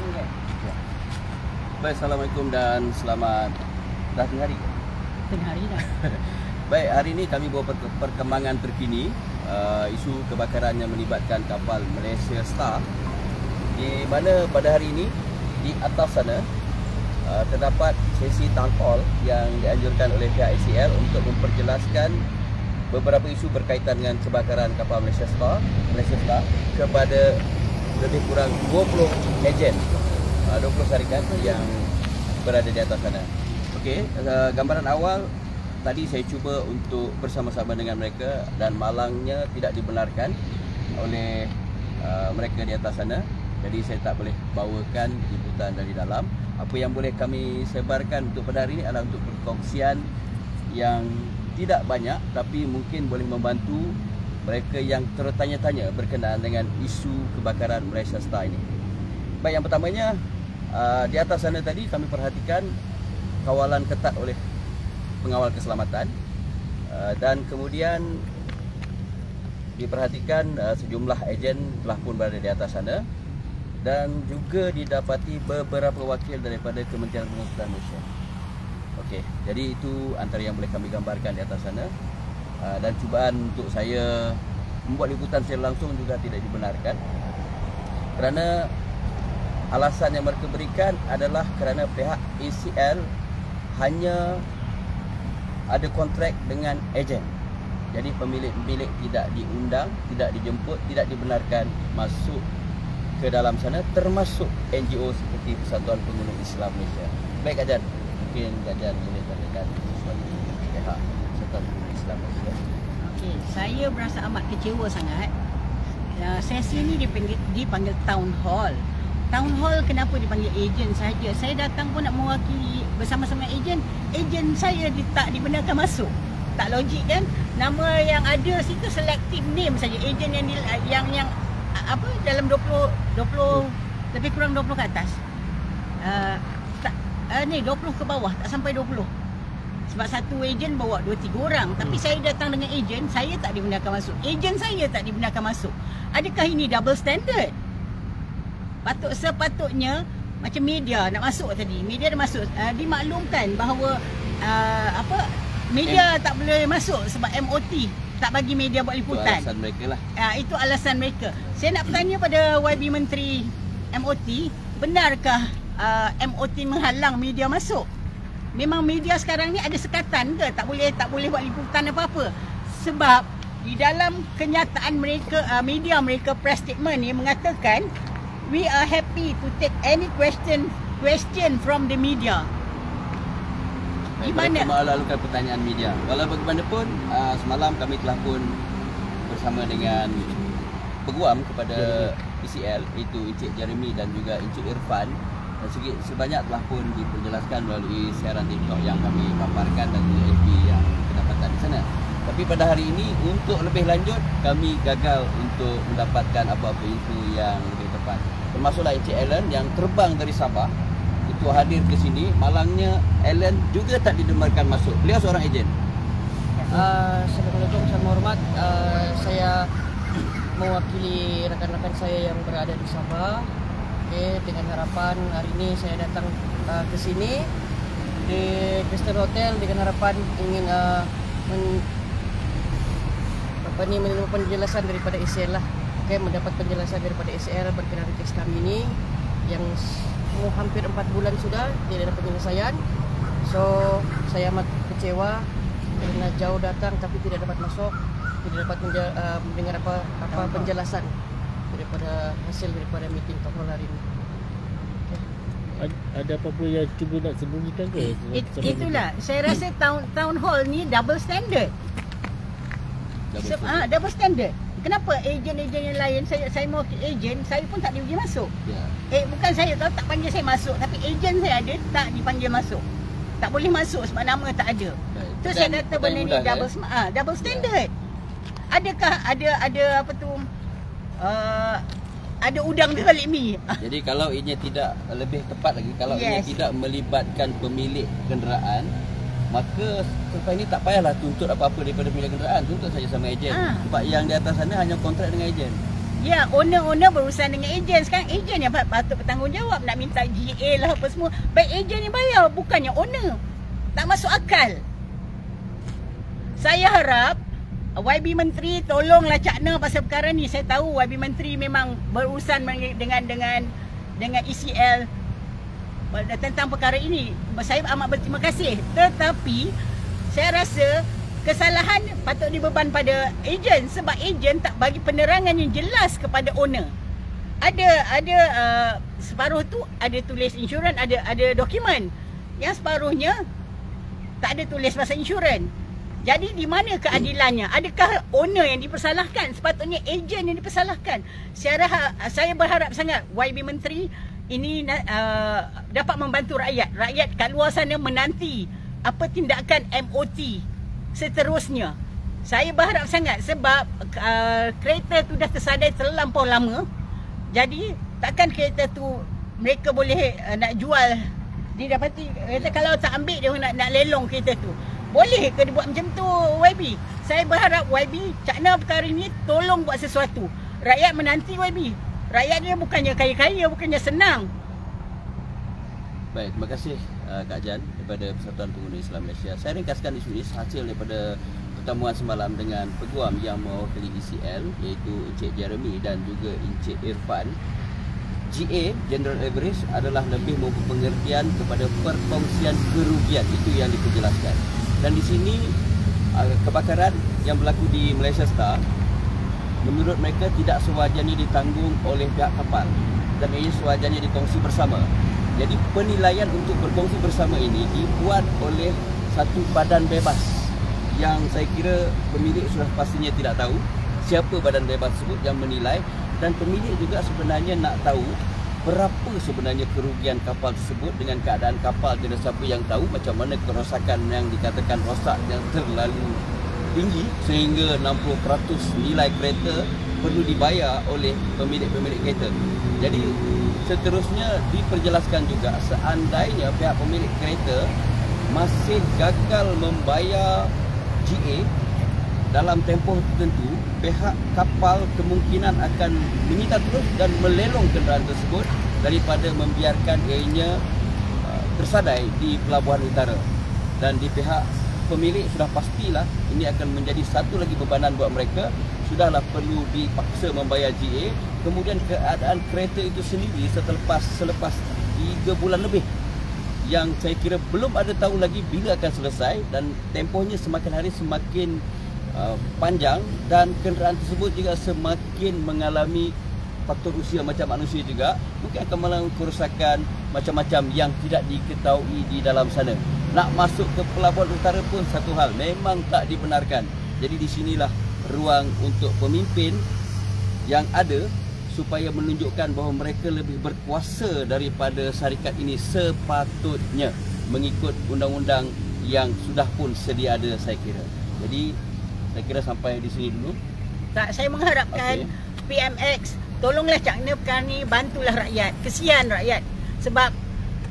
Ya. Baik, Assalamualaikum dan selamat dah tengah hari. Tengah hari dah. Baik, hari ini kami bawa perkembangan terkini isu kebakaran yang melibatkan kapal Malaysia Star, di mana pada hari ini di atas sana terdapat sesi town hall yang dianjurkan oleh pihak ACL untuk memperjelaskan beberapa isu berkaitan dengan kebakaran kapal Malaysia Star kepada lebih kurang 20 ejen, 20 syarikat yang berada di atas sana. Okey, gambaran awal tadi saya cuba untuk bersama-sama dengan mereka dan malangnya tidak dibenarkan oleh mereka di atas sana. Jadi saya tak boleh bawakan liputan dari dalam. Apa yang boleh kami sebarkan untuk pada hari ini adalah untuk perkongsian yang tidak banyak tapi mungkin boleh membantu mereka yang tertanya-tanya berkenaan dengan isu kebakaran Malaysia Star ini. Baik, yang pertamanya di atas sana tadi kami perhatikan kawalan ketat oleh pengawal keselamatan dan kemudian diperhatikan sejumlah ejen telah pun berada di atas sana dan juga didapati beberapa wakil daripada Kementerian Pengangkutan Malaysia. Okey, jadi itu antara yang boleh kami gambarkan di atas sana dan cubaan untuk saya membuat liputan secara langsung juga tidak dibenarkan kerana alasan yang mereka berikan adalah kerana pihak ACL hanya ada kontrak dengan ejen. Jadi pemilik-pemilik tidak diundang, tidak dijemput, tidak dibenarkan masuk ke dalam sana, termasuk NGO seperti Persatuan Pengunjung Islam Malaysia. Baik, Kajan, mungkin Kajan boleh tanyakan sesuatu pihak Persatuan Pengunjung Islam Malaysia. Okey, saya berasa amat kecewa sangat. Sesi ni dipanggil town hall. Town hall kenapa dipanggil ejen saja? Saya datang pun nak mewakili bersama-sama ejen. Ejen saya tak dibenarkan masuk. Tak logik kan? Nama yang ada situ selective name saja. Ejen yang apa dalam 20 lebih kurang 20 ke atas. Ni 20 ke bawah, tak sampai 20. Sebab satu ejen bawa 2-3 orang. Tapi saya datang dengan ejen, saya tak dibenarkan masuk. Ejen saya tak dibenarkan masuk. Adakah ini double standard? Sepatutnya macam media nak masuk tadi. Media dah masuk, dimaklumkan bahawa media tak boleh masuk sebab MOT tak bagi media buat liputan. Itu alasan mereka lah. Itu alasan mereka. Saya nak bertanya pada YB Menteri MOT, benarkah MOT menghalang media masuk? Memang media sekarang ni ada sekatan ke tak boleh buat liputan apa-apa? Sebab di dalam kenyataan mereka, media mereka press statement ni mengatakan we are happy to take any question from the media. Di mana? Mereka melalukan pertanyaan media. Walau bagaimanapun, semalam kami telah pun bersama dengan peguam kepada PCL, iaitu Encik Jeremy dan juga Encik Irfan. Dan sebanyak telah pun diperjelaskan melalui siaran TikTok yang kami paparkan dan juga FB yang kedapatan di sana. Tapi pada hari ini, untuk lebih lanjut, kami gagal untuk mendapatkan apa-apa info yang lebih tepat. Termasuklah Encik Alan yang terbang dari Sabah itu hadir ke sini. Malangnya Alan juga tak dibenarkan masuk. Beliau seorang ejen. Assalamualaikum, salam hormat. Saya mewakili rakan-rakan saya yang berada di Sabah. Dengan harapan hari ini saya datang ke sini di Crystal Hotel dengan harapan ingin menerima penjelasan daripada ACL lah. Mendapat penjelasan daripada ACL berkenaan kes kami ini yang hampir 4 bulan sudah tidak ada penyelesaian. So saya amat kecewa karena jauh datang tapi tidak dapat masuk, tidak dapat mendengar apa penjelasan daripada hasil daripada meeting town hall hari ini. Ada apa-apa yang cuba nak sembunyikan ke? Itulah, saya rasa town hall ni double standard. Double standard. Kenapa ejen-ejen yang lain, saya mau ejen, saya pun tak dibagi masuk. Bukan saya tak panggil saya masuk, tapi ejen saya ada tak dipanggil masuk. Tak boleh masuk sebab nama tak ada. Tu saya kata benda ni double standard. Adakah ada apa tu ada udang di balik mi. Jadi kalau ianya tidak, lebih tepat lagi, kalau ianya tidak melibatkan pemilik kenderaan, maka selepas ini tak payahlah tuntut apa-apa daripada pemilik kenderaan, tuntut saja sama ejen. Sebab yang di atas sana hanya kontrak dengan ejen. Ya, owner berurusan dengan ejen. Sekarang ejen yang patut bertanggungjawab nak minta GA lah apa semua. Baik ejen yang bayar, bukannya owner. Tak masuk akal. Saya harap YB Menteri tolonglah cakna pasal perkara ni. Saya tahu YB Menteri memang berurusan dengan ECL tentang perkara ini. Saya amat berterima kasih. Tetapi saya rasa kesalahan patut dibeban pada ejen sebab ejen tak bagi penerangan yang jelas kepada owner. Ada separuh tu ada tulis insurans, ada dokumen. Yang separuhnya tak ada tulis pasal insurans. Jadi di mana keadilannya? Adakah owner yang dipersalahkan? Sepatutnya ejen yang dipersalahkan. Saya berharap sangat YB Menteri ini dapat membantu rakyat. Rakyat kat luar sana menanti apa tindakan MOT seterusnya. Saya berharap sangat sebab kereta tu dah tersadai terlampau lama. Jadi takkan kereta tu mereka boleh nak jual didapati. Kalau tak ambil dia nak lelong kereta tu. Boleh ke dia buat macam tu YB? Saya berharap YB cakna perkara ni tolong buat sesuatu. Rakyat menanti YB. Rakyat dia bukannya kaya-kaya, bukannya senang. Baik, terima kasih Kak Jan daripada Persatuan Pengguna Islam Malaysia. Saya ringkaskan isu ini hasil daripada pertemuan semalam dengan peguam yang mewakili ECL iaitu Encik Jeremy dan juga Encik Irfan. GA, General Average, adalah lebih memberi pengertian kepada perkongsian kerugian. Itu yang diperjelaskan. Dan di sini kebakaran yang berlaku di Malaysia Star menurut mereka tidak sewajarnya ditanggung oleh pihak kapal dan ia sewajarnya dikongsi bersama. Jadi penilaian untuk berkongsi bersama ini dibuat oleh satu badan bebas yang saya kira pemilik sudah pastinya tidak tahu siapa badan bebas tersebut yang menilai, dan pemilik juga sebenarnya nak tahu berapa sebenarnya kerugian kapal tersebut dengan keadaan kapal. Tidak siapa yang tahu macam mana kerosakan yang dikatakan rosak yang terlalu tinggi sehingga 60% nilai kereta perlu dibayar oleh pemilik-pemilik kereta. Jadi seterusnya diperjelaskan juga seandainya pihak pemilik kereta masih gagal membayar GA dalam tempoh tertentu, pihak kapal kemungkinan akan menyita terus dan melelong kenderaan tersebut daripada membiarkan ianya tersadai di Pelabuhan Utara. Dan di pihak pemilik sudah pastilah ini akan menjadi satu lagi bebanan buat mereka. Sudahlah perlu dipaksa membayar GA. Kemudian keadaan kereta itu sendiri selepas 3 bulan lebih yang saya kira belum ada tahu lagi bila akan selesai, dan tempohnya semakin hari semakin panjang, dan kenderaan tersebut juga semakin mengalami faktor usia macam manusia juga, mungkin akan mengalami kerosakan macam-macam yang tidak diketahui di dalam sana. Nak masuk ke Pelabuhan Utara pun satu hal, memang tak dibenarkan. Jadi di sinilah ruang untuk pemimpin yang ada supaya menunjukkan bahawa mereka lebih berkuasa daripada syarikat ini sepatutnya mengikut undang-undang yang sudah pun sedia ada, saya kira. Jadi saya kira sampai di sini dulu. Tak, saya mengharapkan PMX tolonglah cakna perkara ni, bantulah rakyat. Kesian rakyat. Sebab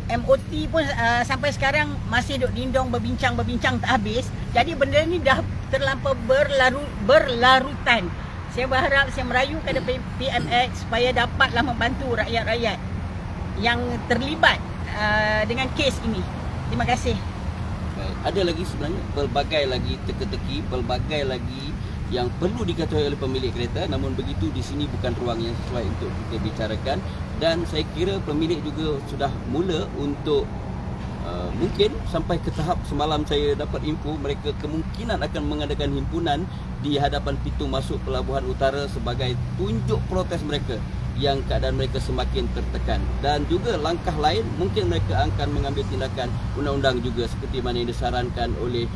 MOT pun sampai sekarang masih duk dindong berbincang tak habis. Jadi benda ni dah terlampau berlarutan. Saya berharap, saya merayu kepada PMX supaya dapatlah membantu rakyat-rakyat yang terlibat dengan kes ini. Terima kasih. Ada lagi sebenarnya pelbagai lagi teka-teki, pelbagai lagi yang perlu diketahui oleh pemilik kereta, namun begitu di sini bukan ruang yang sesuai untuk kita bicarakan. Dan saya kira pemilik juga sudah mula untuk mungkin sampai ke tahap semalam saya dapat info mereka kemungkinan akan mengadakan himpunan di hadapan pintu masuk Pelabuhan Utara sebagai tunjuk protes mereka yang keadaan mereka semakin tertekan. Dan juga langkah lain mungkin mereka akan mengambil tindakan undang-undang juga seperti mana yang disarankan oleh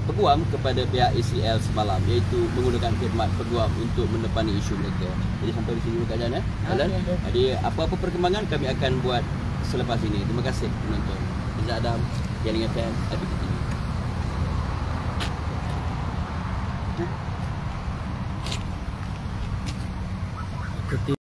peguam kepada pihak ECL semalam, iaitu menggunakan khidmat peguam untuk menepani isu mereka. Jadi sampai di sini dulu keadaan Alan. Jadi apa-apa perkembangan kami akan buat selepas ini. Terima kasih penonton. Izzat Adam, Jaringan Fan, APK TV.